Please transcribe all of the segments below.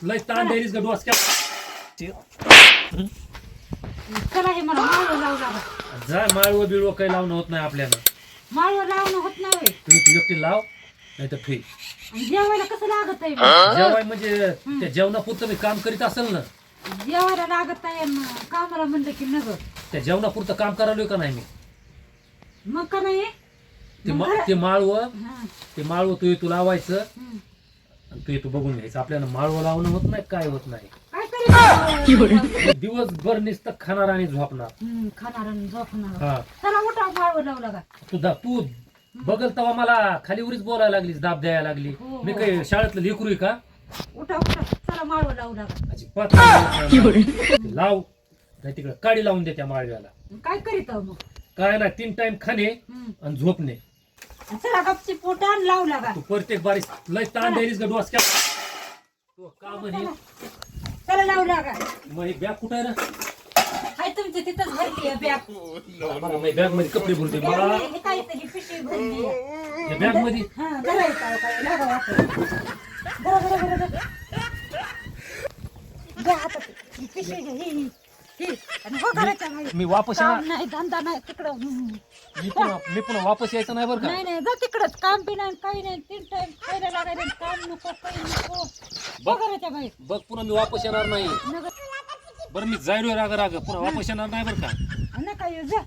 लय ताण द्यायलीस का डोसक्या चला हे मला माळव लावू लागा. जा माळव बिळव काही लावणं होत नाही आपल्याला. माळव लावणं होत नाही. तू एकटी लाव नाही तर ठेव. जेवायला कसं लागत आहे? जेवाय म्हणजे त्या जेवणापुरतं मी काम करीत असेल ना. जेवायला लागत आहे कामाला म्हणलं की नग त्या जेवणापुरतं काम करायलोय का नाही मी. मग का नाही ते माळव तू लावायचं आणि तू बघून घ्यायचं. आपल्याला माळव लावणं होत नाही काय होत नाही. काय करीत दिवसभर नुसतं खाणार आणि झोपणार. खाणार आणि झोपणार. हा चला उठा माळव लावू लागा. तू बघल तेव्हा मला खाली उरीच बोलायला लागलीस, दाब द्यायला लागली. हो, मी हो. काही शाळेतलं लेकरू आहे का? उठा चला माळव लावू लागा. अजिबात लाव नाही तिकडे काडी लावून दे त्या माळव्याला. काय करीत आहो मग? काय नाही 3 टाइम खाणे आणि झोपणे. चला गपची पोटा आणि लावू लागा. तू प्रत्येक बारी लय ताण द्यायलीस का डोसक्या. तू का म्हणे चला लावू लागा. मग बॅग कुठं आहे ना? हाय तुमच्या तिथंच भरली आहे बॅग. बॅग मध्ये कपडे भरते मला. हे काय तरी पिशवी भरली आहे. बॅग मध्ये हा धरायचं काय लागा वाटत. धरा. घ्या हातात. ही पिशवी घ्या. ही आणि हो करायचं नाही. मी वापस काम येणार. नाही धंदा नाही तिकडं. मी पुन्हा वापस यायचं नाही बरं का. नाही जा तिकडच. काम बी नाही काही नाही. 3 टाइम खायला लागायला. काम नको काही नको. बघ. करायचं बाई बघ पुन्हा मी वापस येणार नाही. बरं मी जायलोय राग पुन्हा वापस येणार नाही बरं का. नका येऊ जा.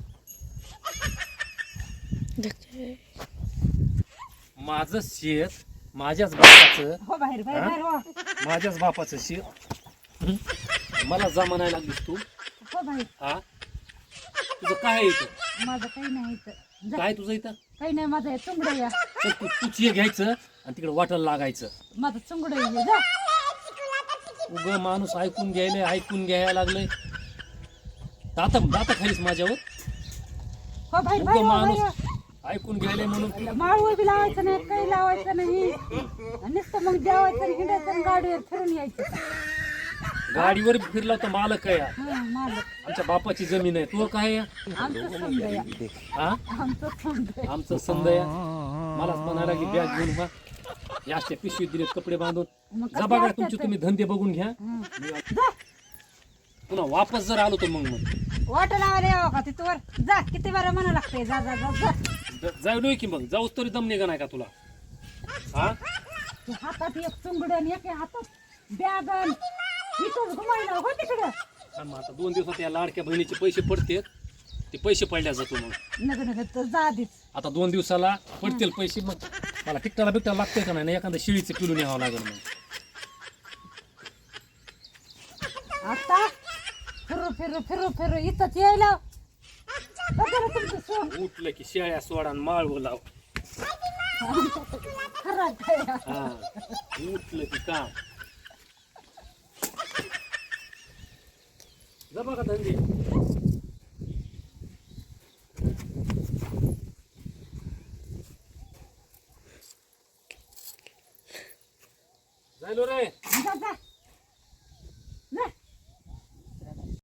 माझं शेत माझ्याच बापाचं. हो बाहेर हो. माझ्याच बापाचं शेत मला जमा नाही लागलीस तू. हो बाहेर. हा तुझं काय आहे इथं? माझं काही नाही इथं. काय तुझं इथं? काही नाही माझं हे चुंगड या. तर तूच हे घ्यायचं आणि तिकडे वाटायला लागायचं. माझं चुंगड आहे जा. उग माणूस ऐकून घ्यायला लागलंय. दाता खालीस माझ्यावर. हो बाहेर उग बाहेर हो, माणूस बाहेर. ऐकून घ्यायला म्हणून माळव बी लावायचं नाही काही लावायचं नाही. नुसतं मग जेवायचं आणि हिंडायचं आणि गाडीवर फिरून यायचं. गाडीवर फिरला तर मालक आहे. मालक आमच्या बापाची जमीन आहे. तू काय आहे? आमचं समजा या. हा आमचं समजा. आमचं संद आहे. मलाच म्हणायला लागली बॅग घेऊन बा. या अशा पिशवीत दिलेत कपडे बांधून. मग जा बघा तुमचे तुम्ही धंदे बघून घ्या. जा. पुन्हा वापस जर आलो तर मग वाट लावायला यावं का तिथवर. जा किती बरं म्हणा लागतंय. जा जा जा जा. जायलोय की मग जाऊस तरी दम निघा नाही का तुला. हा तू हातात एक चुंगड आणि एक हातात बॅग इथंच घुमायला हो तिकडं. मग आता 2 दिवसात या लाडक्या बहिणीचे पैसे पडते. ते पैसे पडल्या जातो मग. नग तर जा आधीच. आता 2 दिवसाला पडतील पैसे. मग मला टिकटाला बिकटाला लागतंय का नाही. एखाद्या शिळीचं पिलून यावं लागेल मग. आता फिरू इथंच यायला. बघा तुमचं सोन उठलं की शेळ्या सोडा आणि माळव लाव. खराब आहे. हा उठलं की काम. जा बघा धंदे. जायलो रे. जा जा.